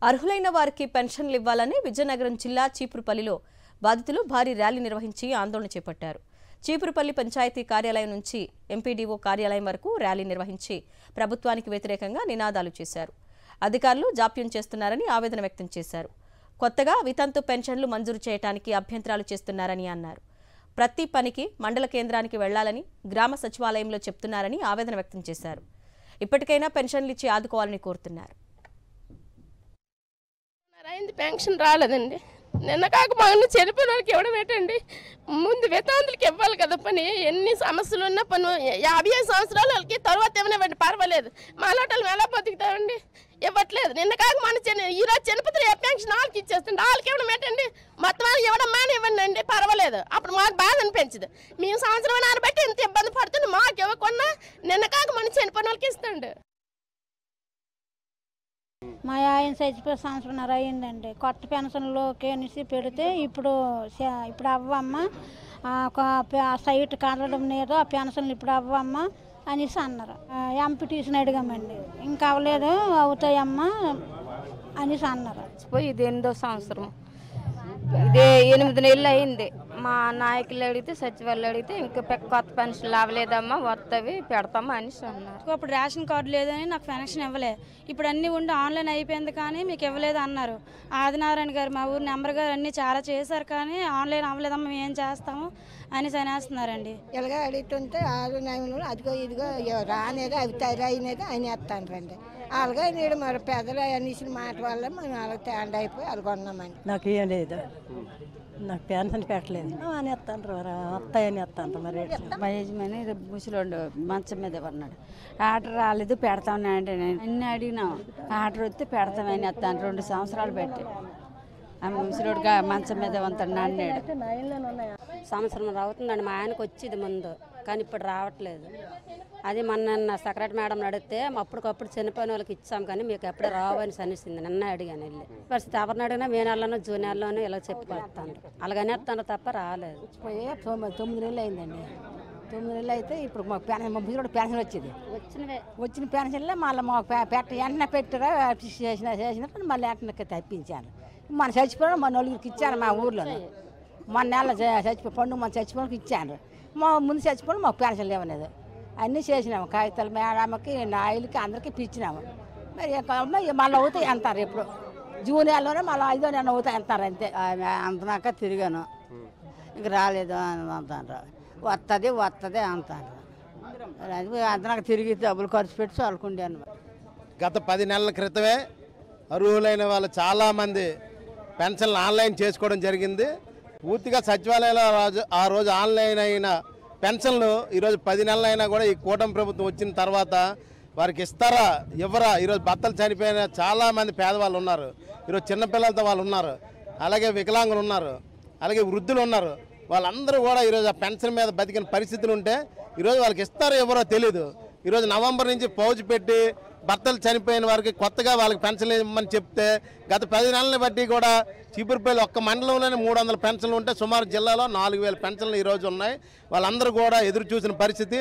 అర్హులైన వారికి పెన్షన్లు ఇవ్వాలని విజయనగరం జిల్లా చీపురుపల్లిలో బాధితులు భారీ ర్యాలీ నిర్వహించి ఆందోళన చేపట్టారు. చీపురుపల్లి పంచాయతీ కార్యాలయం నుంచి ఎంపీడీఓ కార్యాలయం వరకు ర్యాలీ నిర్వహించి ప్రభుత్వానికి వ్యతిరేకంగా నినాదాలు చేశారు. అధికారులు జాప్యం చేస్తున్నారని ఆవేదన వ్యక్తం చేశారు. కొత్తగా వితంతు పెన్షన్లు మంజూరు చేయడానికి అభ్యంతరాలు చేస్తున్నారని అన్నారు. ప్రతి పనికి మండల కేంద్రానికి వెళ్లాలని గ్రామ సచివాలయంలో చెప్తున్నారని ఆవేదన వ్యక్తం చేశారు. ఇప్పటికైనా పెన్షన్లు ఇచ్చి ఆదుకోవాలని కోరుతున్నారు. పెన్షన్ రాలేదండి. నిన్న కాక మగను చనిపోయిన వాళ్ళకి ఇవ్వడం ఏంటండి? ముందు వితంతులకి ఇవ్వాలి కదా పని. ఎన్ని సమస్యలు ఉన్నా పని 55 సంవత్సరాల వాళ్ళకి తర్వాత ఏమైనా పర్వాలేదు. మాలాటలు ఎలా బతుకుతామండి? ఇవ్వట్లేదు. నిన్న కాక మన ఈరోజు చనిపోతే పెన్షన్ వాళ్ళకి ఇచ్చేస్తుంది. వాళ్ళకి ఇవ్వడం ఏంటండి? మొత్తం వాళ్ళకి ఇవ్వడం ఇవ్వండి అండి, పర్వాలేదు. అప్పుడు మాకు బాధ అనిపించదు. మేము సంవత్సరం బట్టి ఎంత ఇబ్బంది పడుతుంది. మాకు ఇవ్వకుండా నిన్న కాక మన చనిపోయిన వాళ్ళకి ఇస్తాండి. మా ఆయన చచ్చిపోయి సంవత్సరంన్నర అయ్యిందండి. కొత్త పెన్షన్లోకి అనేసి పెడితే ఇప్పుడు అవ్వమ్మ సైట్ కదలడం లేదు, ఆ పెన్షన్లు ఇప్పుడు అవ్వమ్మ అనేసి అన్నారు. ఎంపీటీసీని అడిగామండి, ఇంకా అవ్వలేదు, అవుతాయమ్మా అనేసి అన్నారు. పోయి ఇది 8వ సంవత్సరం, ఇదే 8 నెలలు అయింది. మా నాయకులు అడిగితే సచివాలయం అడిగితే ఇంకా కొత్త పెన్షన్లు అవ్వలేదమ్మా, వస్తవి పెడతామా అనేసి అన్నారు. అప్పుడు రేషన్ కార్డు లేదని నాకు పెన్షన్ ఇవ్వలేదు. ఇప్పుడు అన్నీ ఉండి ఆన్లైన్ అయిపోయింది కానీ మీకు ఇవ్వలేదు అన్నారు. ఆదినారాయణ గారు మా ఊరు నెంబర్ గారు అన్నీ చాలా చేశారు కానీ ఆన్లైన్ అవ్వలేదమ్మా, మేము ఏం చేస్తాము అని అనేస్తున్నారండి. ఇలాగా అడుగుతుంటే 6 నెలలు అదిగో ఇదిగో రానేది అవి తయారైనది అని వేస్తాను రండి. అలాగే నేడు మరి పెద్దలు అనేసిన మాట వల్ల మనం అలా తేండా అయిపోయి అలా కొన్నామని. నాకు ఏం లేదు, నాకు పెన్షన్ పెట్టలేదు అని ఎత్తాను వస్తాయని ఎత్తాను. మరి మా యజమాని ముసలోడు మంచం మీద ఉన్నాడు. ఆర్డర్ రాలేదు, పెడతామని అంటే నేను అన్నీ అడిగినాం. ఆర్డర్ వస్తే పెడతామని ఎత్తాను. 2 సంవత్సరాలు పెట్టి ఆ ముసలోడుగా మంచం మీద ఉంటాడు అన్నాడు. సంవత్సరం అవుతుందండి. మా ఆయనకు వచ్చింది ముందు కానీ ఇప్పుడు రావట్లేదు. అది మొన్న సెక్రటరీ మేడం అడిగితే అప్పటికప్పుడు చనిపోయిన వాళ్ళకి ఇచ్చాం కానీ మీకు ఎప్పుడు రావని సనిసింది. నిన్న అడిగాను వెళ్ళి. పరిస్థితి ఎవరిని అడిగినా మే నెలలోనూ జూన్ నెలలోనూ ఇలా చెప్పుకొస్తాను. అలాగనే వస్తాను తప్ప రాలేదు. పోయి 9 నెలలు అయిందండి. 9 నెలలు అయితే ఇప్పుడు మాకు పెన్షన్ వచ్చింది. వచ్చిన పెన్షన్లో మళ్ళీ మాకు వెంటనే పెట్టారా చేసినప్పుడు మళ్ళీ వెంటనే తప్పించాను. మన చచ్చిపోయిన మా నలుగురికి ఇచ్చాను. మా ఊర్లో మన నెల చచ్చిపోయి పండుగ మన చచ్చిపోయినకి ఇచ్చాను. మా ముందు చచ్చిపోయిన మాకు పెన్షన్లు ఇవ్వలేదు. అన్నీ చేసినాము. కాగితాలు మేడమ్మకి నాయలకి అందరికీ పిచ్చినాము. మరి మళ్ళీ అవుతాయి అంటారు. ఎప్పుడు జూన్ నెలలోనే మళ్ళీ 5వ నెల అవుతాయి అంటారు. అంతే. అంతనాక తిరిగాను, ఇంక రాలేదు అని అంటారు. వస్తుంది అంటారు. అంతనాక తిరిగి డబ్బులు ఖర్చు పెట్టి చదువుకుంటాను. గత 10 నెలల క్రితమే అర్హులైన వాళ్ళు చాలామంది పెన్షన్లు ఆన్లైన్ చేసుకోవడం జరిగింది. పూర్తిగా సచివాలయంలో ఆ రోజు ఆన్లైన్ అయిన పెన్షన్లు ఈరోజు 10 నెలలైనా కూడా ఈ కూటమి ప్రభుత్వం వచ్చిన తర్వాత వారికి ఇస్తారా ఇవ్వరా? ఈరోజు భర్తలు చనిపోయిన చాలామంది పేదవాళ్ళు ఉన్నారు. ఈరోజు చిన్నపిల్లలతో వాళ్ళు ఉన్నారు, అలాగే వికలాంగులు ఉన్నారు, అలాగే వృద్ధులు ఉన్నారు. వాళ్ళందరూ కూడా ఈరోజు ఆ పెన్షన్ మీద బతికిన పరిస్థితులు ఉంటే ఈరోజు వాళ్ళకి ఇస్తారో ఎవరో తెలీదు. ఈరోజు నవంబర్ నుంచి పౌజ్ పెట్టి భర్తలు చనిపోయిన వారికి కొత్తగా వాళ్ళకి పెన్షన్ ఇవ్వమని చెప్తే గత 10 నెలలని బట్టి కూడా చీపురుపల్లి ఒక్క మండలంలోనే 300 పెన్షన్లు ఉంటే సుమారు జిల్లాలో 4000 పెన్షన్లు ఈరోజు ఉన్నాయి. వాళ్ళందరూ కూడా ఎదురు చూసిన పరిస్థితి.